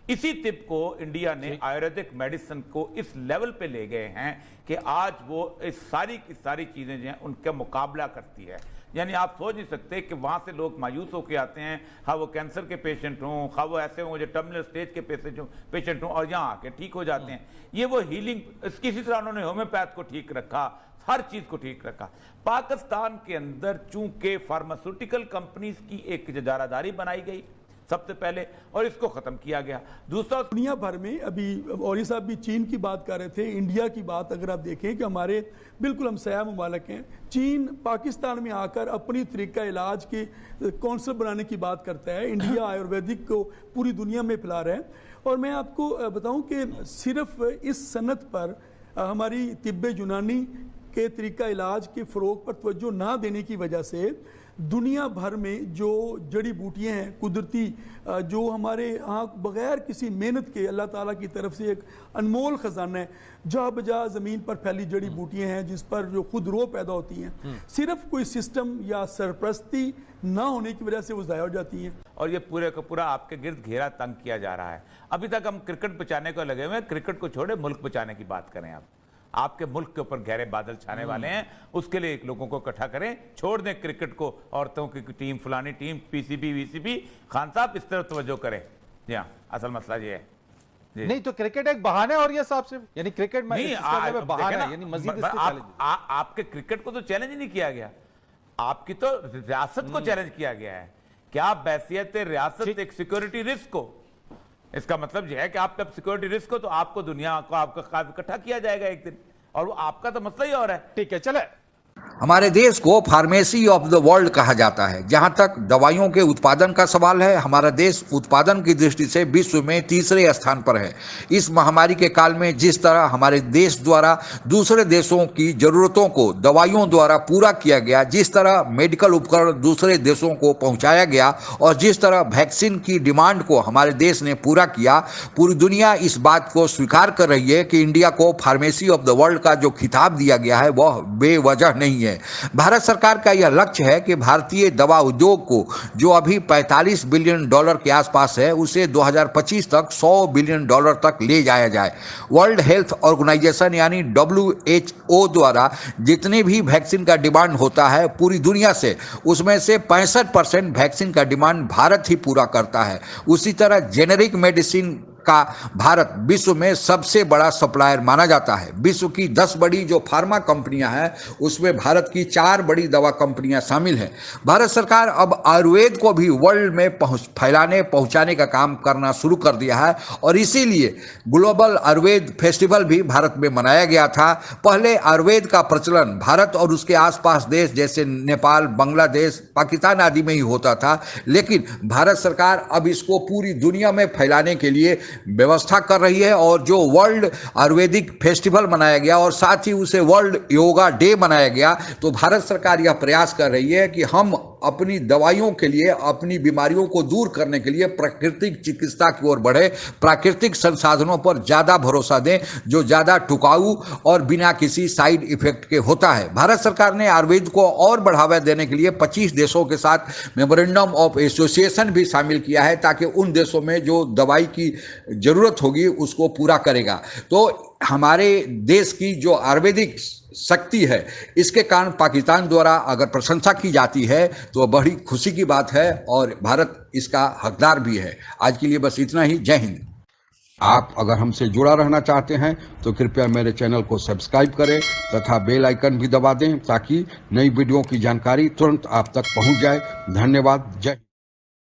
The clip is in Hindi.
इसी टिप को इंडिया ने आयुर्वेदिक मेडिसिन को इस लेवल पे ले गए हैं कि आज वो इस सारी की सारी चीजें जो हैं उनका मुकाबला करती है। यानी आप सोच नहीं सकते कि वहां से लोग मायूस होकर आते हैं, हाँ वो कैंसर के पेशेंट हों, हाँ वो ऐसे हों जो टर्मिनल स्टेज के पेशेंट हों, और यहाँ आके ठीक हो जाते हैं। ये वो हीलिंग, किसी तरह उन्होंने होम्योपैथ को ठीक रखा, हर चीज को ठीक रखा। पाकिस्तान के अंदर चूंकि फार्मास्यूटिकल कंपनीज की एक इजारादारी बनाई गई सबसे पहले, और इसको खत्म किया गया। दूसरा, दुनिया भर में अभी औरी साहब भी चीन की बात कर रहे थे, इंडिया की बात अगर आप देखें कि हमारे बिल्कुल हमसाया मुमालिक हैं, चीन पाकिस्तान में आकर अपनी तरीका इलाज के कौंसल बनाने की बात करता है। इंडिया आयुर्वेदिक को पूरी दुनिया में फैला रहा है। और मैं आपको बताऊं कि सिर्फ इस सनत पर हमारी तिब्बे यूनानी के तरीका इलाज के फ़रोग पर तवज्जो ना देने की वजह से दुनिया भर में जो जड़ी बूटियाँ हैं कुदरती, जो हमारे यहाँ बग़ैर किसी मेहनत के अल्लाह ताला की तरफ से एक अनमोल ख़जाना है, जहाँ बजा ज़मीन पर फैली जड़ी बूटियाँ हैं जिस पर जो खुद रो पैदा होती हैं, सिर्फ कोई सिस्टम या सरपरस्ती ना होने की वजह से वो ज़ाया हो जाती हैं। और ये पूरे का पूरा आपके गिर्द घेरा तंग किया जा रहा है। अभी तक हम क्रिकेट बचाने को लगे हुए हैं, क्रिकेट को छोड़े मुल्क बचाने की बात करें। आप आपके मुल्क के ऊपर गहरे बादल छाने वाले हैं, उसके लिए एक लोगों को इकट्ठा करें, छोड़ दें क्रिकेट को, औरतों की टीम, फलानी टीम, पीसीबी वीसीबी। खान साहब इस तरफ तवज्जो करें। जी हाँ, असल मसला ये है जी। नहीं तो क्रिकेट एक बहाना है और ये साहब सिर्फ यानी क्रिकेट में बहाना है, यानी मजीद आपके क्रिकेट को तो चैलेंज नहीं किया गया, आपकी तो रियासत को चैलेंज किया गया है। क्या बैसियत रियासत एक सिक्योरिटी रिस्क को, इसका मतलब यह है कि आप जब सिक्योरिटी रिस्क हो तो आपको दुनिया को आपका इकट्ठा किया जाएगा एक दिन, और वो आपका तो मसला ही और है। ठीक है, चले। हमारे देश को फार्मेसी ऑफ द वर्ल्ड कहा जाता है। जहां तक दवाइयों के उत्पादन का सवाल है, हमारा देश उत्पादन की दृष्टि से विश्व में तीसरे स्थान पर है। इस महामारी के काल में जिस तरह हमारे देश द्वारा दूसरे देशों की जरूरतों को दवाइयों द्वारा पूरा किया गया, जिस तरह मेडिकल उपकरण दूसरे देशों को पहुंचाया गया, और जिस तरह वैक्सीन की डिमांड को हमारे देश ने पूरा किया, पूरी दुनिया इस बात को स्वीकार कर रही है कि इंडिया को फार्मेसी ऑफ द वर्ल्ड का जो खिताब दिया गया है वह बेवजह नहीं है। भारत सरकार का यह लक्ष्य है कि भारतीय दवा उद्योग को, जो अभी $45 बिलियन के आसपास है, उसे 2025 तक $100 बिलियन तक ले जाया जाए। वर्ल्ड हेल्थ ऑर्गेनाइजेशन यानी WHO द्वारा जितने भी वैक्सीन का डिमांड होता है पूरी दुनिया से, उसमें से 65% वैक्सीन का डिमांड भारत ही पूरा करता है। उसी तरह जेनेरिक मेडिसिन का भारत विश्व में सबसे बड़ा सप्लायर माना जाता है। विश्व की 10 बड़ी जो फार्मा कंपनियां हैं उसमें भारत की 4 बड़ी दवा कंपनियां शामिल हैं। भारत सरकार अब आयुर्वेद को भी वर्ल्ड में पहुंचाने का काम करना शुरू कर दिया है, और इसीलिए ग्लोबल आयुर्वेद फेस्टिवल भी भारत में मनाया गया था। पहले आयुर्वेद का प्रचलन भारत और उसके आसपास देश जैसे नेपाल, बांग्लादेश, पाकिस्तान आदि में ही होता था, लेकिन भारत सरकार अब इसको पूरी दुनिया में फैलाने के लिए व्यवस्था कर रही है। और जो वर्ल्ड आयुर्वेदिक फेस्टिवल मनाया गया और साथ ही उसे वर्ल्ड योगा डे मनाया गया, तो भारत सरकार यह प्रयास कर रही है कि हम अपनी दवाइयों के लिए, अपनी बीमारियों को दूर करने के लिए प्राकृतिक चिकित्सा की ओर बढ़े, प्राकृतिक संसाधनों पर ज़्यादा भरोसा दें जो ज़्यादा टिकाऊ और बिना किसी साइड इफेक्ट के होता है। भारत सरकार ने आयुर्वेद को और बढ़ावा देने के लिए 25 देशों के साथ मेमोरेंडम ऑफ एसोसिएशन भी शामिल किया है, ताकि उन देशों में जो दवाई की जरूरत होगी उसको पूरा करेगा। तो हमारे देश की जो आयुर्वेदिक शक्ति है, इसके कारण पाकिस्तान द्वारा अगर प्रशंसा की जाती है तो बड़ी खुशी की बात है, और भारत इसका हकदार भी है। आज के लिए बस इतना ही। जय हिंद। आप अगर हमसे जुड़ा रहना चाहते हैं तो कृपया मेरे चैनल को सब्सक्राइब करें तथा बेल आइकन भी दबा दें, ताकि नई वीडियो की जानकारी तुरंत आप तक पहुंच जाए। धन्यवाद। जय।